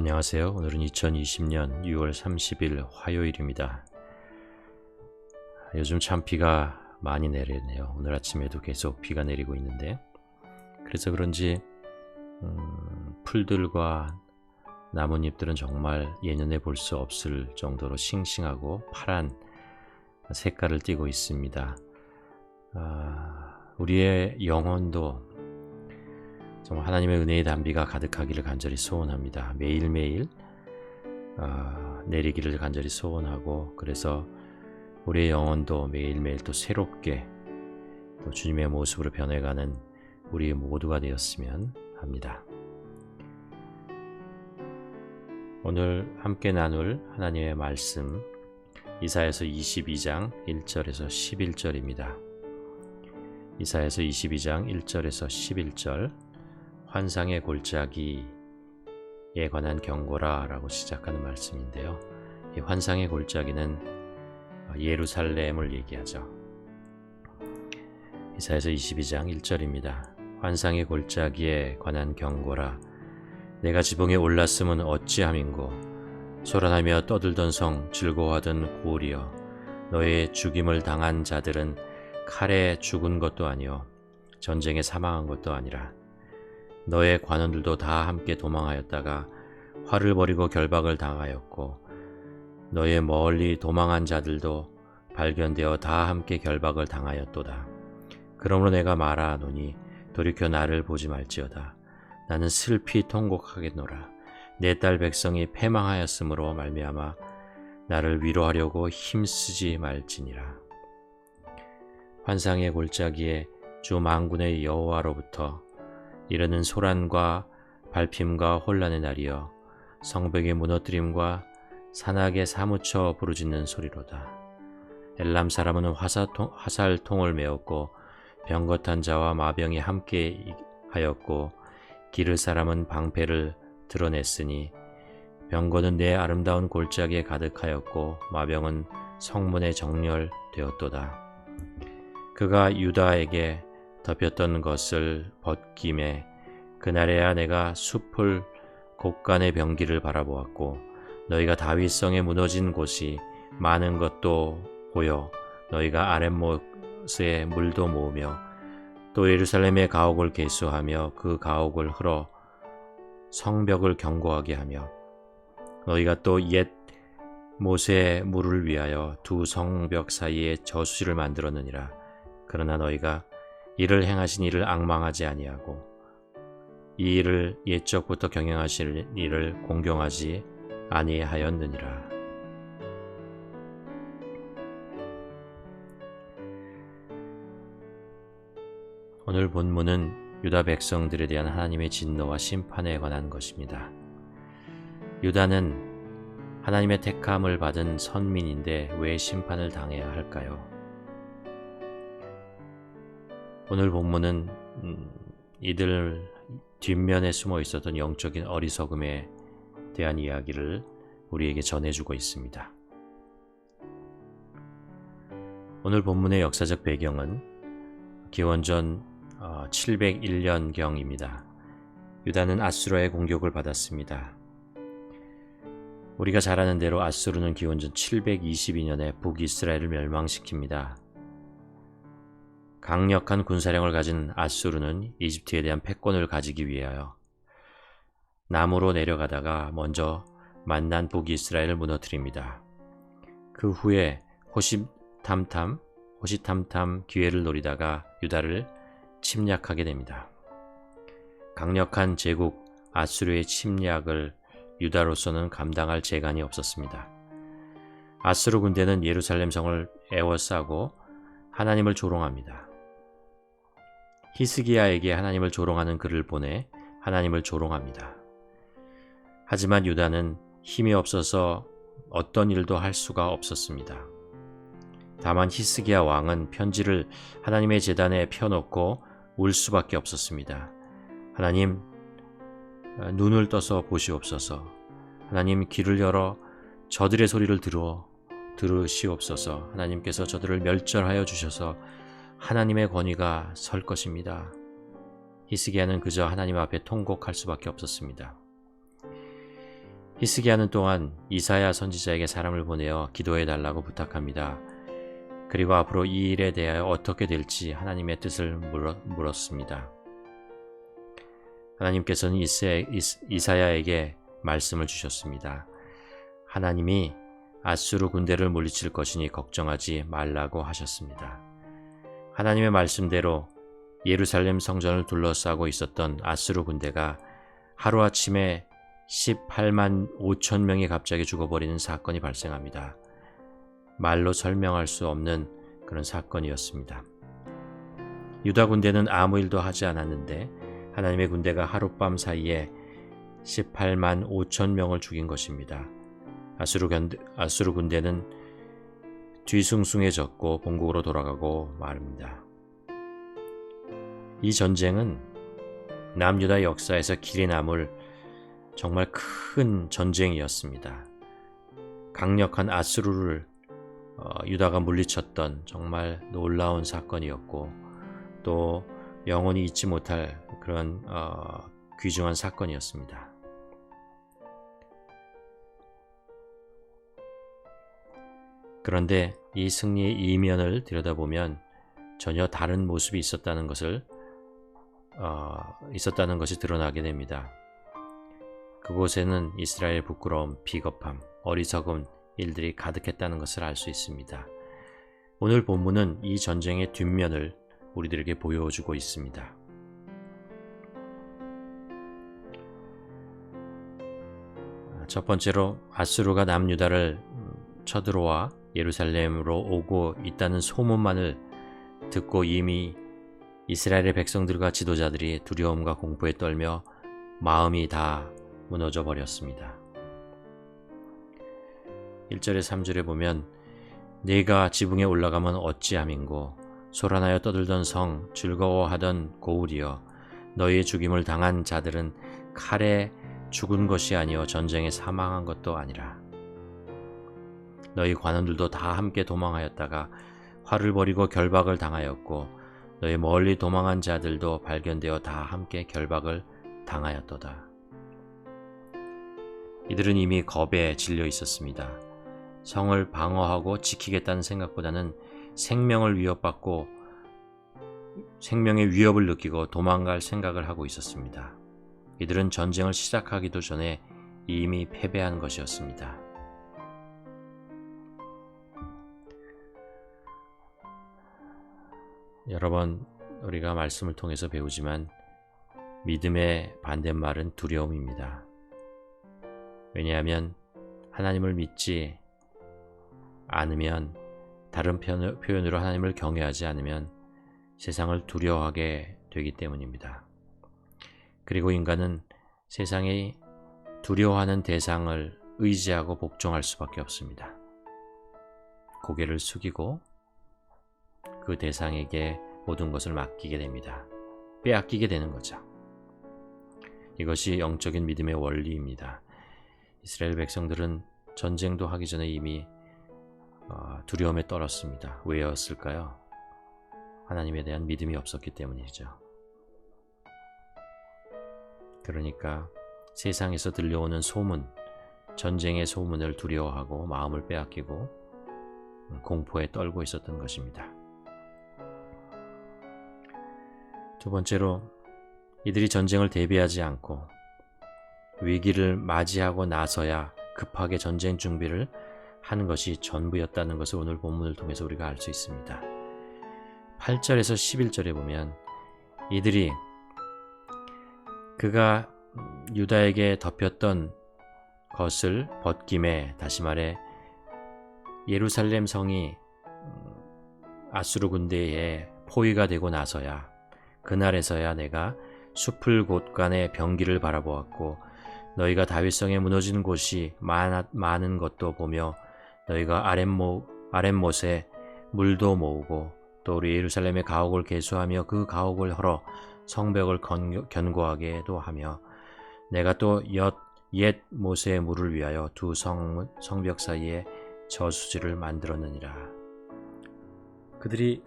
안녕하세요. 오늘은 2020년 6월 30일 화요일입니다. 요즘 참 비가 많이 내리네요. 오늘 아침에도 계속 비가 내리고 있는데, 그래서 그런지 풀들과 나뭇잎들은 정말 예년에 볼 수 없을 정도로 싱싱하고 파란 색깔을 띠고 있습니다. 우리의 영혼도 정말 하나님의 은혜의 단비가 가득하기를 간절히 소원합니다. 매일매일 내리기를 간절히 소원하고, 그래서 우리의 영혼도 매일매일 또 새롭게 또 주님의 모습으로 변해가는 우리 모두가 되었으면 합니다. 오늘 함께 나눌 하나님의 말씀, 이사야서 22장 1절에서 11절입니다. 이사야서 22장 1절에서 11절, 환상의 골짜기에 관한 경고라 라고 시작하는 말씀인데요. 이 환상의 골짜기는 예루살렘을 얘기하죠. 이사야서 22장 1절입니다. 환상의 골짜기에 관한 경고라. 내가 지붕에 올랐음은 어찌함인고, 소란하며 떠들던 성, 즐거워하던 고을이여, 너의 죽임을 당한 자들은 칼에 죽은 것도 아니요 전쟁에 사망한 것도 아니라, 너의 관원들도 다 함께 도망하였다가 활을 버리고 결박을 당하였고, 너의 멀리 도망한 자들도 발견되어 다 함께 결박을 당하였도다. 그러므로 내가 말하노니 돌이켜 나를 보지 말지어다. 나는 슬피 통곡하겠노라. 내 딸 백성이 패망하였으므로 말미암아 나를 위로하려고 힘쓰지 말지니라. 환상의 골짜기에 주 만군의 여호와로부터 이르는 소란과 발핌과 혼란의 날이여, 성벽의 무너뜨림과 산악에 사무쳐 부르짖는 소리로다. 엘람 사람은 화살통을 메었고, 병거탄 자와 마병이 함께 하였고, 기르 사람은 방패를 드러냈으니, 병거는 내 아름다운 골짜기에 가득하였고, 마병은 성문에 정렬되었도다. 그가 유다에게 덮였던 것을 벗김에, 그날에야 내가 숲을 곡간의 병기를 바라보았고, 너희가 다윗성에 무너진 곳이 많은 것도 보여 너희가 아랫못에 물도 모으며, 또 예루살렘의 가옥을 계수하며 그 가옥을 흘러 성벽을 견고하게 하며, 너희가 또 옛 못의 물을 위하여 두 성벽 사이에 저수지를 만들었느니라. 그러나 너희가 이를 행하신 이를 앙망하지 아니하고, 이 일을 옛적부터 경영하실 이를 공경하지 아니하였느니라. 오늘 본문은 유다 백성들에 대한 하나님의 진노와 심판에 관한 것입니다. 유다는 하나님의 택함을 받은 선민인데 왜 심판을 당해야 할까요? 오늘 본문은 이들 뒷면에 숨어 있었던 영적인 어리석음에 대한 이야기를 우리에게 전해주고 있습니다. 오늘 본문의 역사적 배경은 기원전 701년경입니다. 유다는 아수르의 공격을 받았습니다. 우리가 잘 아는 대로 아수르는 기원전 722년에 북이스라엘을 멸망시킵니다. 강력한 군사력을 가진 아수르는 이집트에 대한 패권을 가지기 위하여 남으로 내려가다가 먼저 만난 북이스라엘을 무너뜨립니다. 그 후에 호시탐탐 기회를 노리다가 유다를 침략하게 됩니다. 강력한 제국 아수르의 침략을 유다로서는 감당할 재간이 없었습니다. 아수르 군대는 예루살렘 성을 에워싸고 하나님을 조롱합니다. 히스기야에게 하나님을 조롱하는 글을 보내 하나님을 조롱합니다. 하지만 유다는 힘이 없어서 어떤 일도 할 수가 없었습니다. 다만 히스기야 왕은 편지를 하나님의 제단에 펴놓고 울 수밖에 없었습니다. 하나님, 눈을 떠서 보시옵소서. 하나님, 귀를 열어 저들의 소리를 들으시옵소서. 하나님께서 저들을 멸절하여 주셔서 하나님의 권위가 설 것입니다. 히스기야는 그저 하나님 앞에 통곡할 수밖에 없었습니다. 히스기야는 또한 이사야 선지자에게 사람을 보내어 기도해 달라고 부탁합니다. 그리고 앞으로 이 일에 대하여 어떻게 될지 하나님의 뜻을 물었습니다. 하나님께서는 이사야에게 말씀을 주셨습니다. 하나님이 아수르 군대를 물리칠 것이니 걱정하지 말라고 하셨습니다. 하나님의 말씀대로 예루살렘 성전을 둘러싸고 있었던 아수르 군대가 하루아침에 18만 5천 명이 갑자기 죽어버리는 사건이 발생합니다. 말로 설명할 수 없는 그런 사건이었습니다. 유다 군대는 아무 일도 하지 않았는데 하나님의 군대가 하룻밤 사이에 18만 5천 명을 죽인 것입니다. 아수르 군대는 뒤숭숭해졌고 본국으로 돌아가고 말입니다. 이 전쟁은 남유다 역사에서 길이 남을 정말 큰 전쟁이었습니다. 강력한 아수르를 유다가 물리쳤던 정말 놀라운 사건이었고 또 영원히 잊지 못할 그런 귀중한 사건이었습니다. 그런데 이 승리의 이면을 들여다보면 전혀 다른 모습이 있었다는 것이 드러나게 됩니다. 그곳에는 이스라엘의 부끄러움, 비겁함, 어리석은 일들이 가득했다는 것을 알 수 있습니다. 오늘 본문은 이 전쟁의 뒷면을 우리들에게 보여주고 있습니다. 첫 번째로 아수르가 남유다를 쳐들어와 예루살렘으로 오고 있다는 소문만을 듣고 이미 이스라엘의 백성들과 지도자들이 두려움과 공포에 떨며 마음이 다 무너져 버렸습니다. 1절에 3절에 보면 네가 지붕에 올라가면 어찌함인고 소란하여 떠들던 성 즐거워하던 고울이여 너희의 죽임을 당한 자들은 칼에 죽은 것이 아니요 전쟁에 사망한 것도 아니라 너희 관원들도 다 함께 도망하였다가 화를 벌이고 결박을 당하였고 너희 멀리 도망한 자들도 발견되어 다 함께 결박을 당하였도다. 이들은 이미 겁에 질려 있었습니다. 성을 방어하고 지키겠다는 생각보다는 생명의 위협을 느끼고 도망갈 생각을 하고 있었습니다. 이들은 전쟁을 시작하기도 전에 이미 패배한 것이었습니다. 여러 번 우리가 말씀을 통해서 배우지만 믿음의 반대말은 두려움입니다. 왜냐하면 하나님을 믿지 않으면, 다른 표현으로 하나님을 경외하지 않으면 세상을 두려워하게 되기 때문입니다. 그리고 인간은 세상이 두려워하는 대상을 의지하고 복종할 수밖에 없습니다. 고개를 숙이고 그 대상에게 모든 것을 맡기게 됩니다. 빼앗기게 되는 거죠. 이것이 영적인 믿음의 원리입니다. 이스라엘 백성들은 전쟁도 하기 전에 이미 두려움에 떨었습니다. 왜였을까요? 하나님에 대한 믿음이 없었기 때문이죠. 그러니까 세상에서 들려오는 소문, 전쟁의 소문을 두려워하고 마음을 빼앗기고 공포에 떨고 있었던 것입니다. 두 번째로 이들이 전쟁을 대비하지 않고 위기를 맞이하고 나서야 급하게 전쟁 준비를 하는 것이 전부였다는 것을 오늘 본문을 통해서 우리가 알 수 있습니다. 8절에서 11절에 보면 이들이 그가 유다에게 덮였던 것을 벗김에, 다시 말해 예루살렘 성이 아수르 군대의 포위가 되고 나서야, 그날에서야 내가 숲을 곳간의 병기를 바라보았고 너희가 다윗성에 무너진 곳이 많은 것도 보며 너희가 아랫못에 물도 모으고 또 우리 예루살렘의 가옥을 개수하며 그 가옥을 헐어 성벽을 견고하게도 하며 내가 또 옛 모세의 물을 위하여 두 성벽 사이에 저수지를 만들었느니라. 그들이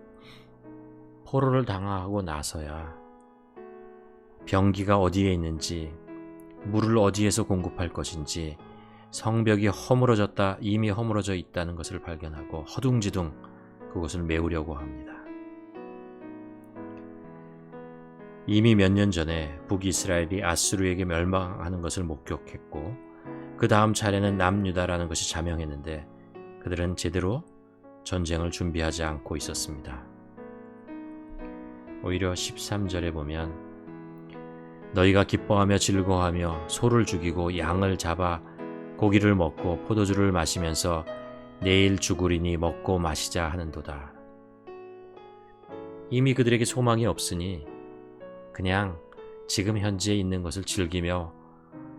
포로를 당하고 나서야 병기가 어디에 있는지, 물을 어디에서 공급할 것인지, 성벽이 허물어졌다, 이미 허물어져 있다는 것을 발견하고 허둥지둥 그곳을 메우려고 합니다. 이미 몇 년 전에 북이스라엘이 아수르에게 멸망하는 것을 목격했고 그 다음 차례는 남유다라는 것이 자명했는데 그들은 제대로 전쟁을 준비하지 않고 있었습니다. 오히려 13절에 보면 너희가 기뻐하며 즐거워하며 소를 죽이고 양을 잡아 고기를 먹고 포도주를 마시면서 내일 죽으리니 먹고 마시자 하는도다. 이미 그들에게 소망이 없으니 그냥 지금 현재에 있는 것을 즐기며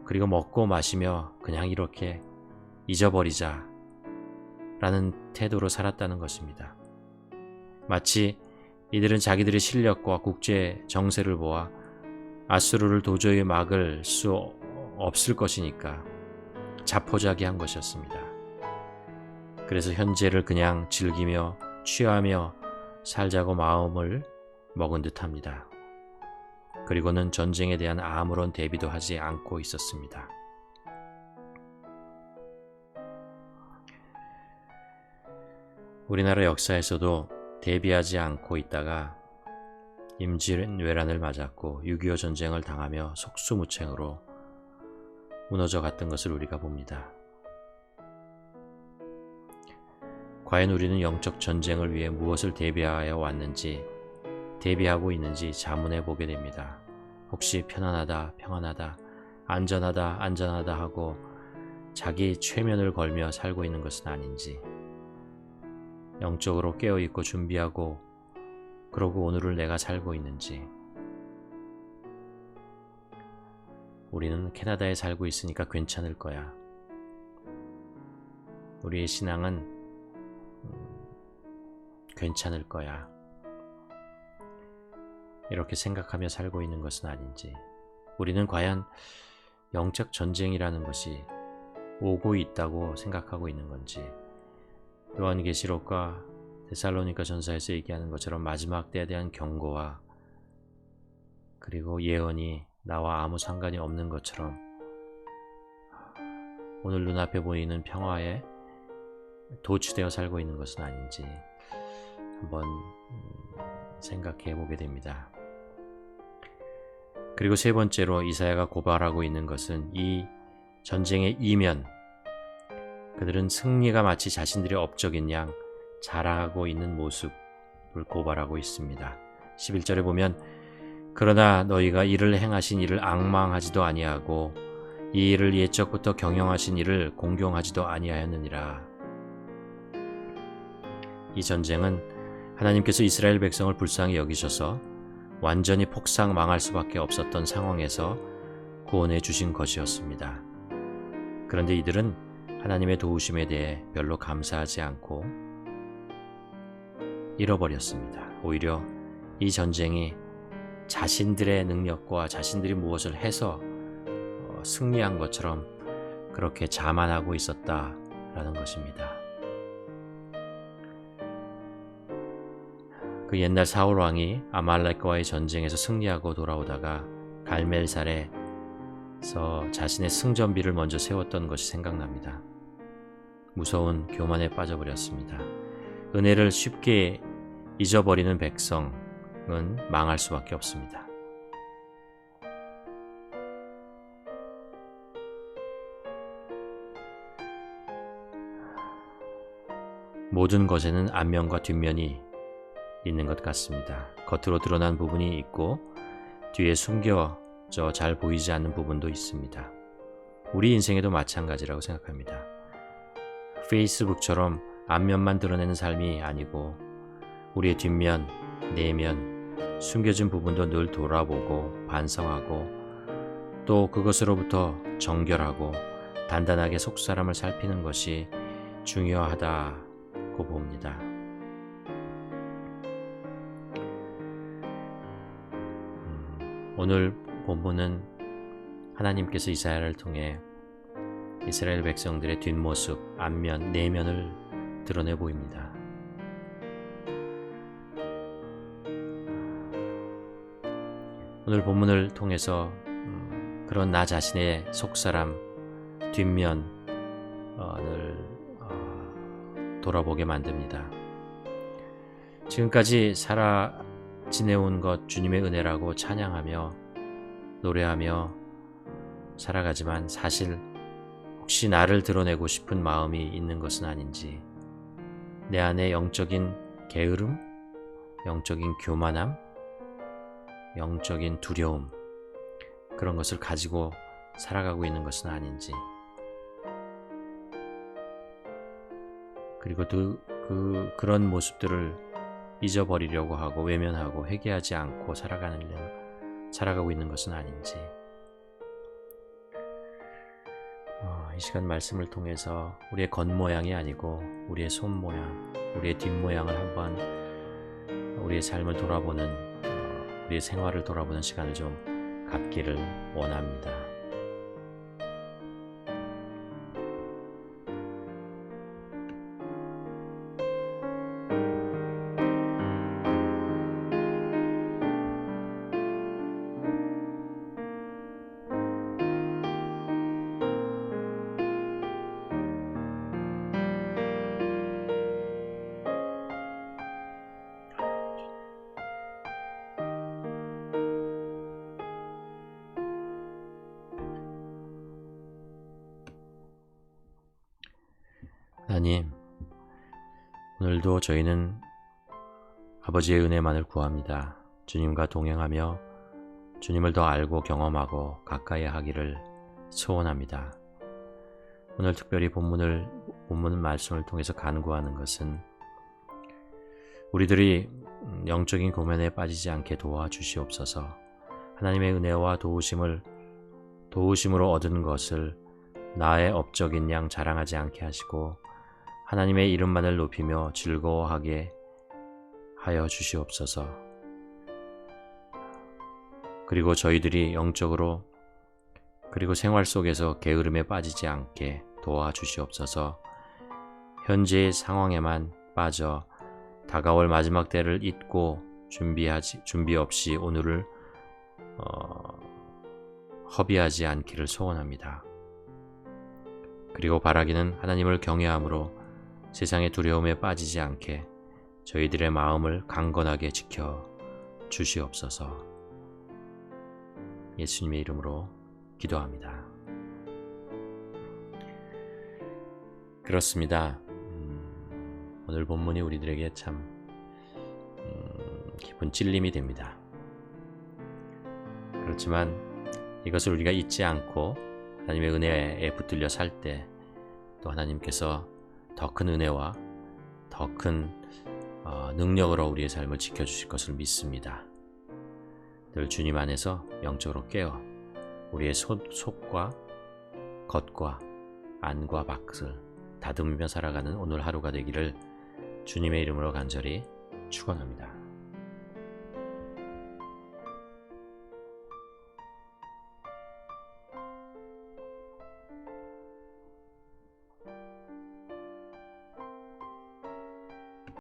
그리고 먹고 마시며 그냥 이렇게 잊어버리자 라는 태도로 살았다는 것입니다. 마치 이들은 자기들의 실력과 국제 정세를 보아 아수르를 도저히 막을 수 없을 것이니까 자포자기한 것이었습니다. 그래서 현재를 그냥 즐기며 취하며 살자고 마음을 먹은 듯합니다. 그리고는 전쟁에 대한 아무런 대비도 하지 않고 있었습니다. 우리나라 역사에서도 대비하지 않고 있다가 임진왜란을 맞았고 6.25 전쟁을 당하며 속수무책으로 무너져 갔던 것을 우리가 봅니다. 과연 우리는 영적 전쟁을 위해 무엇을 대비하여 왔는지, 대비하고 있는지 자문해 보게 됩니다. 혹시 편안하다, 평안하다, 안전하다, 안전하다 하고 자기 최면을 걸며 살고 있는 것은 아닌지, 영적으로 깨어있고 준비하고 그러고 오늘을 내가 살고 있는지. 우리는 캐나다에 살고 있으니까 괜찮을 거야. 우리의 신앙은 괜찮을 거야. 이렇게 생각하며 살고 있는 것은 아닌지, 우리는 과연 영적 전쟁이라는 것이 오고 있다고 생각하고 있는 건지, 요한계시록과 데살로니가 전서에서 얘기하는 것처럼 마지막 때에 대한 경고와 그리고 예언이 나와 아무 상관이 없는 것처럼 오늘 눈앞에 보이는 평화에 도취되어 살고 있는 것은 아닌지 한번 생각해 보게 됩니다. 그리고 세 번째로 이사야가 고발하고 있는 것은 이 전쟁의 이면, 그들은 승리가 마치 자신들의 업적인 양 자랑하고 있는 모습을 고발하고 있습니다. 11절에 보면 그러나 너희가 이를 행하신 이를 앙망하지도 아니하고 이 일을 옛적부터 경영하신 이를 공경하지도 아니하였느니라. 이 전쟁은 하나님께서 이스라엘 백성을 불쌍히 여기셔서 완전히 폭삭 망할 수밖에 없었던 상황에서 구원해 주신 것이었습니다. 그런데 이들은 하나님의 도우심에 대해 별로 감사하지 않고 잃어버렸습니다. 오히려 이 전쟁이 자신들의 능력과 자신들이 무엇을 해서 승리한 것처럼 그렇게 자만하고 있었다라는 것입니다. 그 옛날 사울 왕이 아말렉과의 전쟁에서 승리하고 돌아오다가 갈멜살에서 자신의 승전비를 먼저 세웠던 것이 생각납니다. 무서운 교만에 빠져버렸습니다. 은혜를 쉽게 잊어버리는 백성은 망할 수밖에 없습니다. 모든 것에는 앞면과 뒷면이 있는 것 같습니다. 겉으로 드러난 부분이 있고 뒤에 숨겨져 잘 보이지 않는 부분도 있습니다. 우리 인생에도 마찬가지라고 생각합니다. 페이스북처럼 앞면만 드러내는 삶이 아니고 우리의 뒷면, 내면, 숨겨진 부분도 늘 돌아보고 반성하고 또 그것으로부터 정결하고 단단하게 속사람을 살피는 것이 중요하다고 봅니다. 오늘 본문은 하나님께서 이사야를 통해 이스라엘 백성들의 뒷모습, 앞면, 내면을 드러내 보입니다. 오늘 본문을 통해서 그런 나 자신의 속사람, 뒷면, 늘 돌아보게 만듭니다. 지금까지 지내온 것 주님의 은혜라고 찬양하며 노래하며 살아가지만 사실 혹시 나를 드러내고 싶은 마음이 있는 것은 아닌지, 내 안에 영적인 게으름, 영적인 교만함, 영적인 두려움, 그런 것을 가지고 살아가고 있는 것은 아닌지, 그리고 그런 모습들을 잊어버리려고 하고 외면하고 회개하지 않고 살아가고 있는 것은 아닌지, 이 시간 말씀을 통해서 우리의 겉모양이 아니고 우리의 손모양, 우리의 뒷모양을 한번 우리의 삶을 돌아보는, 우리의 생활을 돌아보는 시간을 좀 갖기를 원합니다. 하나님, 오늘도 저희는 아버지의 은혜만을 구합니다. 주님과 동행하며 주님을 더 알고 경험하고 가까이 하기를 소원합니다. 오늘 특별히 본문 말씀을 통해서 간구하는 것은 우리들이 영적인 고면에 빠지지 않게 도와주시옵소서. 하나님의 은혜와 도우심으로 얻은 것을 나의 업적인 양 자랑하지 않게 하시고 하나님의 이름만을 높이며 즐거워하게 하여 주시옵소서. 그리고 저희들이 영적으로 그리고 생활 속에서 게으름에 빠지지 않게 도와주시옵소서. 현재의 상황에만 빠져 다가올 마지막 때를 잊고 준비 없이 오늘을 허비하지 않기를 소원합니다. 그리고 바라기는 하나님을 경외함으로 세상의 두려움에 빠지지 않게 저희들의 마음을 강건하게 지켜 주시옵소서. 예수님의 이름으로 기도합니다. 그렇습니다. 오늘 본문이 우리들에게 참 깊은 찔림이 됩니다. 그렇지만 이것을 우리가 잊지 않고 하나님의 은혜에 붙들려 살 때 또 하나님께서 더 큰 은혜와 더 큰 능력으로 우리의 삶을 지켜주실 것을 믿습니다. 늘 주님 안에서 영적으로 깨어 우리의 속과 겉과 안과 밖을 다듬으며 살아가는 오늘 하루가 되기를 주님의 이름으로 간절히 축원합니다.